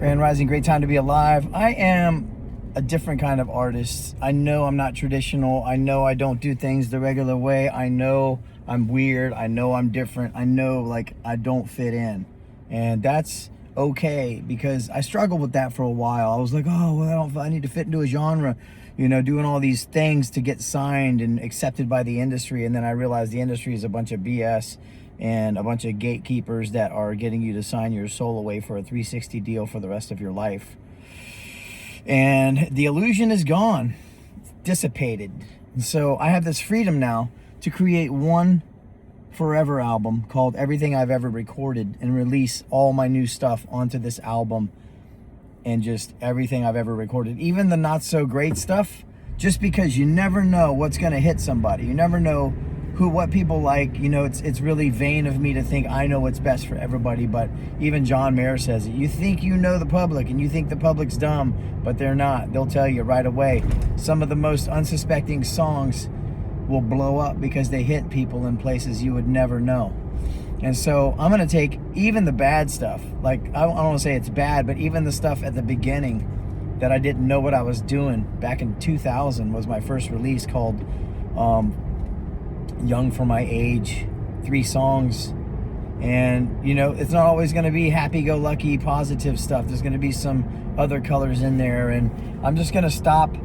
Grand Rising, great time to be alive. I am a different kind of artist. I know I'm not traditional. I know I don't do things the regular way. I know I'm weird. I know I'm different. I know like I don't fit in. And that's okay because I struggled with that for a while. I was like, oh, well, I need to fit into a genre, you know, doing all these things to get signed and accepted by the industry. And then I realized the industry is a bunch of BS and a bunch of gatekeepers that are getting you to sign your soul away for a 360 deal for the rest of your life. And the illusion is gone. It's dissipated. And so I have this freedom now to create one forever album called Everything I've Ever Recorded and release all my new stuff onto this album and just everything I've ever recorded, even the not so great stuff, just because you never know what's going to hit somebody. You never know what people like. You know, it's really vain of me to think I know what's best for everybody, but even John Mayer says it. You think you know the public and you think the public's dumb, but they're not. They'll tell you right away. Some of the most unsuspecting songs will blow up because they hit people in places you would never know. And so I'm going to take even the bad stuff. Like, I don't want to say it's bad, but even the stuff at the beginning that I didn't know what I was doing. Back in 2000 was my first release called Young for My Age, 3 songs. And, you know, it's not always going to be happy-go-lucky, positive stuff. There's going to be some other colors in there. And I'm just going to stop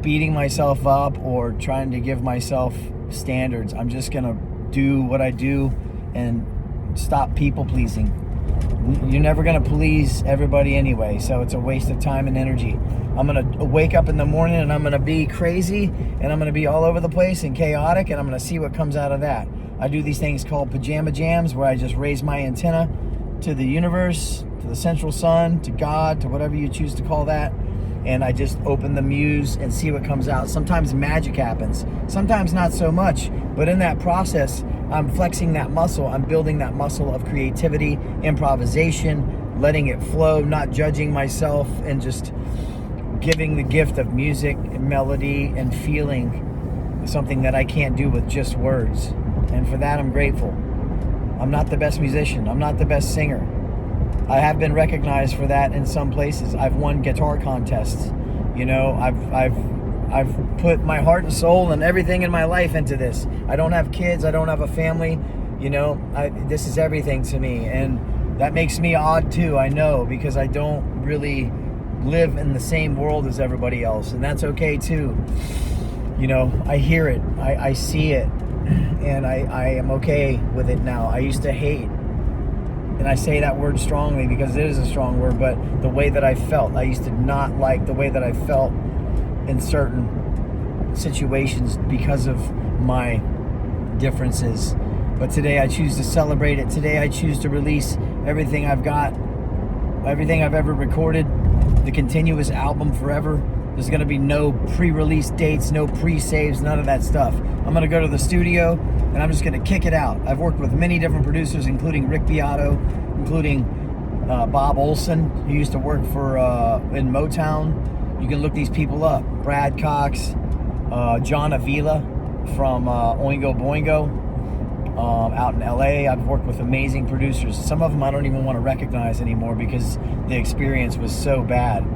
beating myself up or trying to give myself standards. I'm just going to do what I do and stop people-pleasing. You're never going to please everybody anyway, so it's a waste of time and energy. I'm going to wake up in the morning and I'm going to be crazy and I'm going to be all over the place and chaotic, and I'm going to see what comes out of that. I do these things called pajama jams where I just raise my antenna to the universe, to the central sun, to God, to whatever you choose to call that, and I just open the muse and see what comes out. Sometimes magic happens, sometimes not so much, but in that process, I'm flexing that muscle. I'm building that muscle of creativity, improvisation, letting it flow, not judging myself, and just giving the gift of music and melody and feeling, something that I can't do with just words. And for that, I'm grateful. I'm not the best musician. I'm not the best singer. I have been recognized for that in some places. I've won guitar contests. You know, I've put my heart and soul and everything in my life into this. I don't have kids. I don't have a family. You know, this is everything to me. And that makes me odd too, I know, because I don't really live in the same world as everybody else. And that's okay too. You know, I hear it. I see it. And I am okay with it now. I used to hate. And I say that word strongly because it is a strong word, but the way that I felt, I used to not like the way that I felt in certain situations because of my differences. But today I choose to celebrate it. Today I choose to release everything I've got, everything I've ever recorded, the continuous album forever. There's going to be no pre-release dates, no pre-saves, none of that stuff. I'm going to go to the studio and I'm just going to kick it out. I've worked with many different producers, including Rick Beato, including Bob Olson, who used to work for in Motown. You can look these people up. Brad Cox, John Avila from Oingo Boingo out in LA. I've worked with amazing producers. Some of them I don't even want to recognize anymore because the experience was so bad.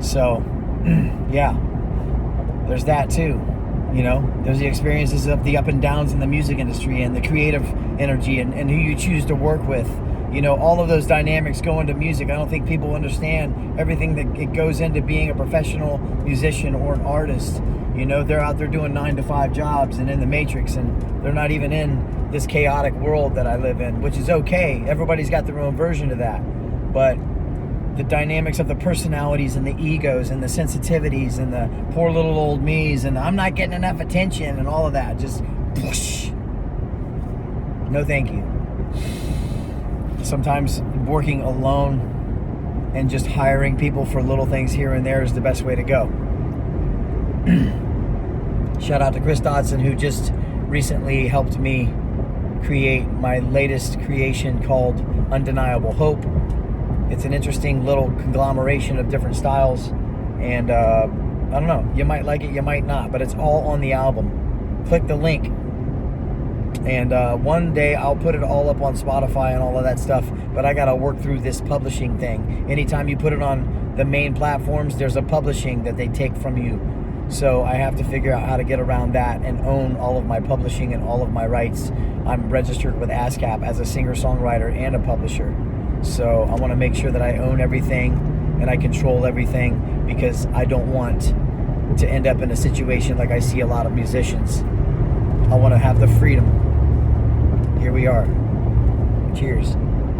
So, yeah, there's that too. You know, there's the experiences of the up and downs in the music industry and the creative energy and who you choose to work with. You know, all of those dynamics go into music. I don't think people understand everything that it goes into being a professional musician or an artist. You know, they're out there doing 9-to-5 jobs and in the matrix, and they're not even in this chaotic world that I live in, which is okay. Everybody's got their own version of that. But the dynamics of the personalities and the egos and the sensitivities and the poor little old me's and I'm not getting enough attention and all of that, just whoosh. No thank you. Sometimes working alone and just hiring people for little things here and there is the best way to go. Shout out to Chris Dodson, who just recently helped me create my latest creation called Undeniable Hope. It's an interesting little conglomeration of different styles, and I don't know, you might like it, you might not, but it's all on the album. Click the link And one day I'll put it all up on Spotify and all of that stuff, but I gotta work through this publishing thing. Anytime you put it on the main platforms, there's a publishing that they take from you. So I have to figure out how to get around that and own all of my publishing and all of my rights. I'm registered with ASCAP as a singer-songwriter and a publisher. So I want to make sure that I own everything and I control everything, because I don't want to end up in a situation like I see a lot of musicians. I want to have the freedom. Here we are. Cheers.